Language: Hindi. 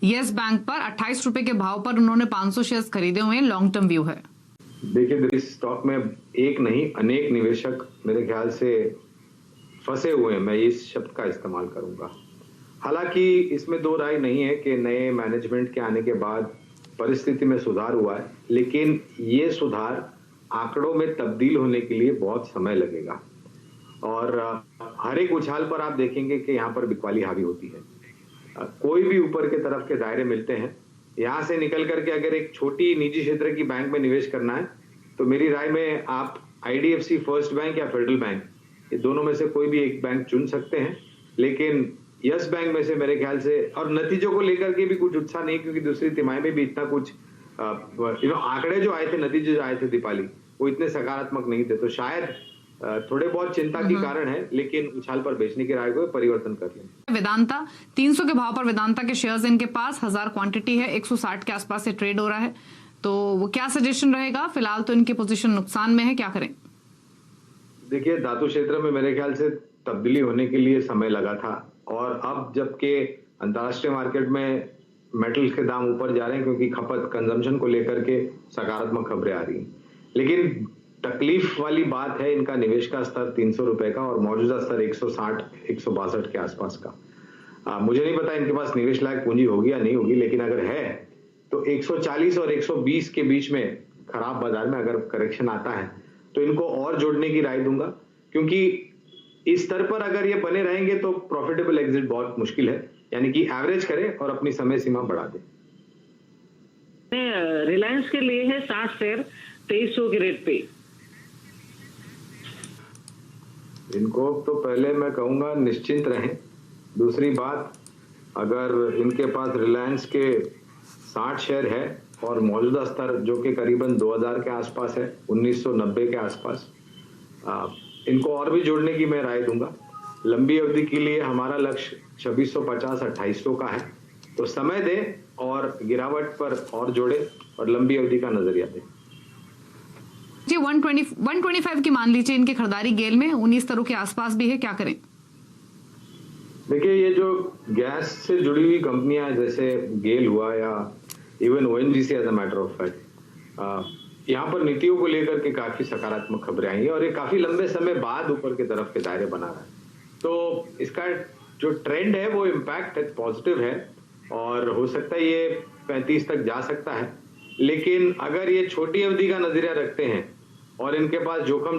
यस बैंक पर 28 रुपए के भाव पर उन्होंने 500 शेयर्स खरीदे हुए हैं, लॉन्ग टर्म व्यू है। देखिए, इस स्टॉक में एक नहीं अनेक निवेशक मेरे ख्याल से फंसे हुए हैं, मैं इस शब्द का इस्तेमाल करूंगा। हालांकि इसमें दो राय नहीं है कि नए मैनेजमेंट के आने के बाद परिस्थिति में सुधार हुआ है, लेकिन ये सुधार आंकड़ों में तब्दील होने के लिए बहुत समय लगेगा और हर एक उछाल पर आप देखेंगे कि यहाँ पर बिकवाली हावी होती है। कोई भी ऊपर के तरफ के दायरे मिलते हैं, यहाँ से निकल करके अगर एक छोटी निजी क्षेत्र की बैंक में निवेश करना है तो मेरी राय में आप IDFC फर्स्ट बैंक या फेडरल बैंक, ये दोनों में से कोई भी एक बैंक चुन सकते हैं। लेकिन यस बैंक में से मेरे ख्याल से, और नतीजों को लेकर के भी कुछ उत्साह नहीं, क्योंकि दूसरी तिमाही में भी इतना कुछ आंकड़े जो आए थे, नतीजे जो आए थे दीपाली, वो इतने सकारात्मक नहीं थे, तो शायद थोड़े बहुत चिंता की कारण है, लेकिन उछाल पर बेचने की राय को परिवर्तन कर लें। वेदांता 300 के भाव पर वेदांता के शेयर्स इनके पास 1000 क्वांटिटी है, 160 के आसपास से ट्रेड हो रहा है, तो वो क्या सजेशन रहेगा? फिलहाल तो इनकी पोजीशन नुकसान में है, क्या करें? देखिए, धातु क्षेत्र में मेरे ख्याल से तब्दीली होने के लिए समय लगा था, और अब जबकि अंतर्राष्ट्रीय मार्केट में मेटल्स के दाम ऊपर जा रहे हैं क्योंकि खपत कंजम्पशन को लेकर के सकारात्मक खबरें आ रही हैं, लेकिन तकलीफ वाली बात है इनका निवेश का स्तर 300 रुपए का और मौजूदा स्तर 160-162 के आसपास का। मुझे नहीं पता इनके पास निवेश लायक पूंजी होगी या नहीं होगी, लेकिन अगर है तो 140 और 120 के बीच में खराब बाजार में अगर करेक्शन आता है तो इनको और जोड़ने की राय दूंगा, क्योंकि इस स्तर पर अगर ये बने रहेंगे तो प्रॉफिटेबल एग्जिट बहुत मुश्किल है, यानी कि एवरेज करें और अपनी समय सीमा बढ़ा दें। रिलायंस के लिए है 60 शेयर 2300 के रेट पे। इनको तो पहले मैं कहूंगा निश्चिंत रहें। दूसरी बात, अगर इनके पास रिलायंस के 60 शेयर है और मौजूदा स्तर जो कि करीबन 2000 के आसपास है, 1990 के आसपास, इनको और भी जोड़ने की मैं राय दूंगा। लंबी अवधि के लिए हमारा लक्ष्य 2650-2800 का है, तो समय दें और गिरावट पर और जोड़े और लंबी अवधि का नजरिया दें। जी 125 की मान लीजिए इनकी खरीदारी गेल में 19 स्तरों के आसपास भी है, क्या करें? देखिए, ये जो गैस से जुड़ी हुई कंपनियां जैसे गेल हुआ या even ONGC as a matter of fact, यहाँ पर नीतियों को लेकर के काफी सकारात्मक खबरें आई हैं और ये काफी लंबे समय बाद ऊपर की तरफ के दायरे बना रहा है, तो इसका जो ट्रेंड है वो इम्पैक्ट पॉजिटिव है और हो सकता है ये 35 तक जा सकता है। लेकिन अगर ये छोटी अवधि का नजरिया रखते हैं और इनके पास जोखिम